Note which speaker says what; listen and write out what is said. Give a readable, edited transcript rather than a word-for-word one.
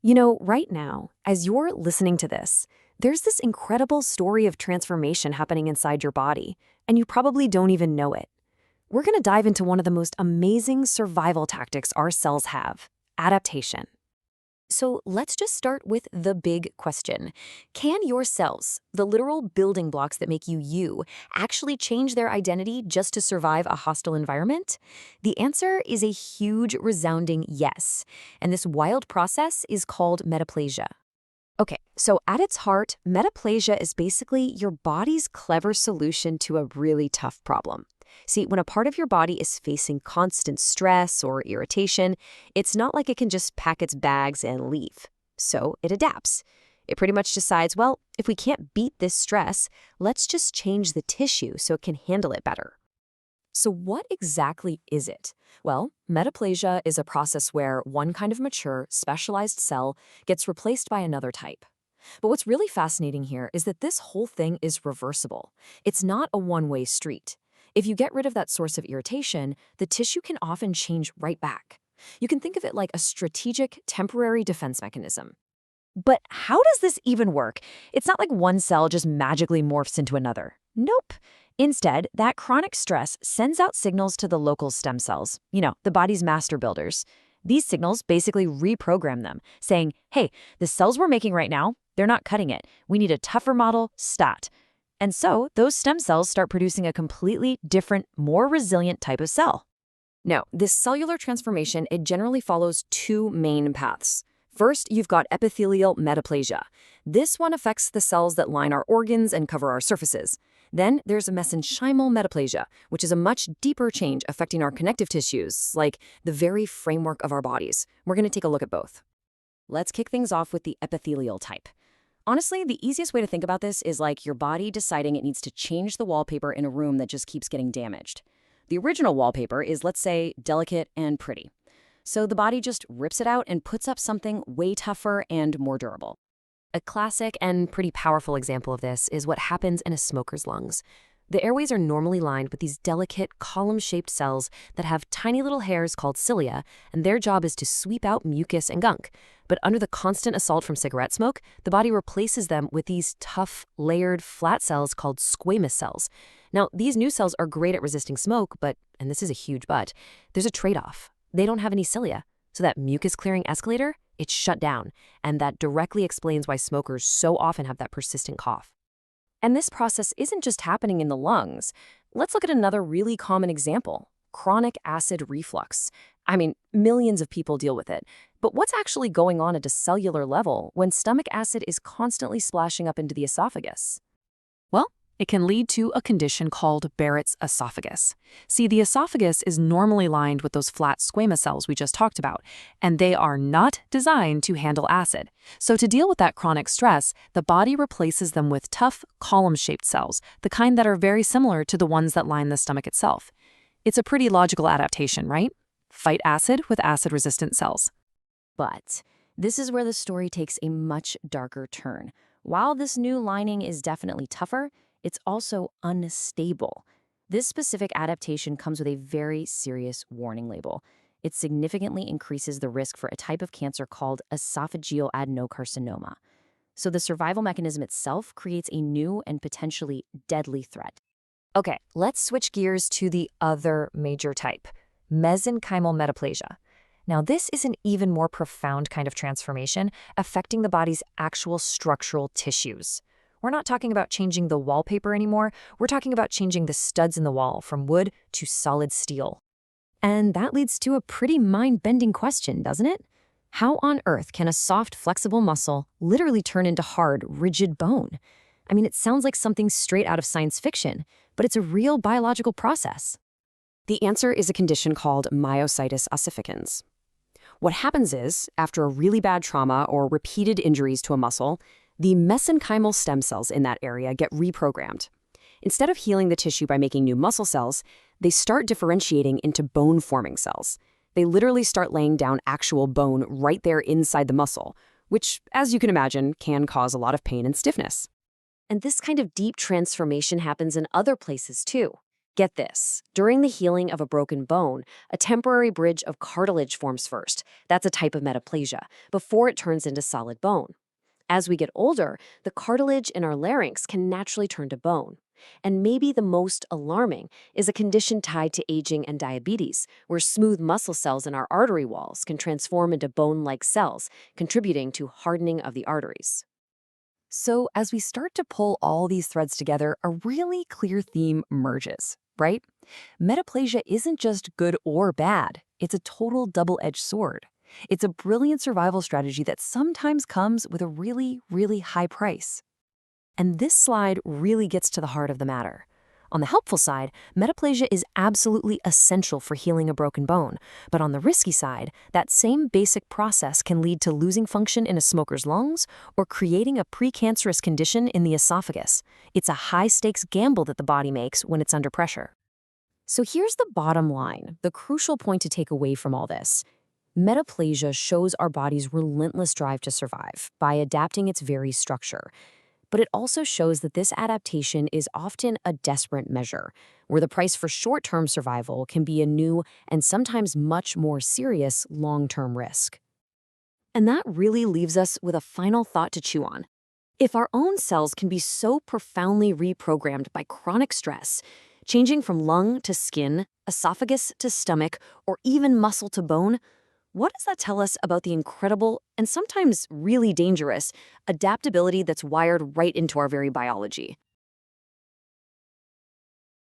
Speaker 1: Right now, as you're listening to this, there's this incredible story of transformation happening inside your body, and you probably don't even know it. We're going to dive into one of the most amazing survival tactics our cells have: adaptation. So let's just start with the big question. Can your cells, the literal building blocks that make you, actually change their identity just to survive a hostile environment? The answer is a huge, resounding yes. And this wild process is called metaplasia. Okay, so at its heart, metaplasia is basically your body's clever solution to a really tough problem. See, when a part of your body is facing constant stress or irritation, it's not like it can just pack its bags and leave. So it adapts. It pretty much decides, well, if we can't beat this stress, let's just change the tissue so it can handle it better. So what exactly is it? Well, metaplasia is a process where one kind of mature, specialized cell gets replaced by another type. But what's really fascinating here is that this whole thing is reversible. It's not a one-way street. If you get rid of that source of irritation, the tissue can often change right back. You can think of it like a strategic, temporary defense mechanism. But how does this even work? It's not like one cell just magically morphs into another. Nope. Instead, that chronic stress sends out signals to the local stem cells, the body's master builders. These signals basically reprogram them, saying, hey, the cells we're making right now, they're not cutting it. We need a tougher model, stat. And so those stem cells start producing a completely different, more resilient type of cell. Now, this cellular transformation, it generally follows two main paths. First, you've got epithelial metaplasia. This one affects the cells that line our organs and cover our surfaces. Then there's a mesenchymal metaplasia, which is a much deeper change affecting our connective tissues, like the very framework of our bodies. We're going to take a look at both. Let's kick things off with the epithelial type. Honestly, the easiest way to think about this is like your body deciding it needs to change the wallpaper in a room that just keeps getting damaged. The original wallpaper is, let's say, delicate and pretty. So the body just rips it out and puts up something way tougher and more durable. A classic and pretty powerful example of this is what happens in a smoker's lungs. The airways are normally lined with these delicate, column-shaped cells that have tiny little hairs called cilia, and their job is to sweep out mucus and gunk. But under the constant assault from cigarette smoke, the body replaces them with these tough, layered, flat cells called squamous cells. Now, these new cells are great at resisting smoke, but, and this is a huge but, there's a trade-off. They don't have any cilia, so that mucus-clearing escalator, it's shut down, and that directly explains why smokers so often have that persistent cough. And this process isn't just happening in the lungs. Let's look at another really common example: chronic acid reflux. I mean, millions of people deal with it. But what's actually going on at a cellular level when stomach acid is constantly splashing up into the esophagus? Well, it can lead to a condition called Barrett's esophagus. See, the esophagus is normally lined with those flat squamous cells we just talked about, and they are not designed to handle acid. So to deal with that chronic stress, the body replaces them with tough, column-shaped cells, the kind that are very similar to the ones that line the stomach itself. It's a pretty logical adaptation, right? Fight acid with acid-resistant cells. But this is where the story takes a much darker turn. While this new lining is definitely tougher, it's also unstable. This specific adaptation comes with a very serious warning label. It significantly increases the risk for a type of cancer called esophageal adenocarcinoma. So the survival mechanism itself creates a new and potentially deadly threat. Okay, let's switch gears to the other major type, mesenchymal metaplasia. Now, this is an even more profound kind of transformation affecting the body's actual structural tissues. We're not talking about changing the wallpaper anymore. We're talking about changing the studs in the wall from wood to solid steel. And that leads to a pretty mind-bending question, doesn't it? How on earth can a soft, flexible muscle literally turn into hard, rigid bone? I mean, it sounds like something straight out of science fiction, but it's a real biological process. The answer is a condition called myositis ossificans. What happens is, after a really bad trauma or repeated injuries to a muscle, the mesenchymal stem cells in that area get reprogrammed. Instead of healing the tissue by making new muscle cells, they start differentiating into bone-forming cells. They literally start laying down actual bone right there inside the muscle, which, as you can imagine, can cause a lot of pain and stiffness. And this kind of deep transformation happens in other places too. Get this. During the healing of a broken bone, a temporary bridge of cartilage forms first. That's a type of metaplasia, before it turns into solid bone. As we get older, the cartilage in our larynx can naturally turn to bone. And maybe the most alarming is a condition tied to aging and diabetes, where smooth muscle cells in our artery walls can transform into bone-like cells, contributing to hardening of the arteries. So, as we start to pull all these threads together, a really clear theme emerges, right? Metaplasia isn't just good or bad, it's a total double-edged sword. It's a brilliant survival strategy that sometimes comes with a really, really high price. And this slide really gets to the heart of the matter. On the helpful side, metaplasia is absolutely essential for healing a broken bone. But on the risky side, that same basic process can lead to losing function in a smoker's lungs or creating a precancerous condition in the esophagus. It's a high-stakes gamble that the body makes when it's under pressure. So here's the bottom line, the crucial point to take away from all this. Metaplasia shows our body's relentless drive to survive by adapting its very structure. But it also shows that this adaptation is often a desperate measure, where the price for short-term survival can be a new and sometimes much more serious long-term risk. And that really leaves us with a final thought to chew on. If our own cells can be so profoundly reprogrammed by chronic stress, changing from lung to skin, esophagus to stomach, or even muscle to bone, what does that tell us about the incredible and sometimes really dangerous adaptability that's wired right into our very biology?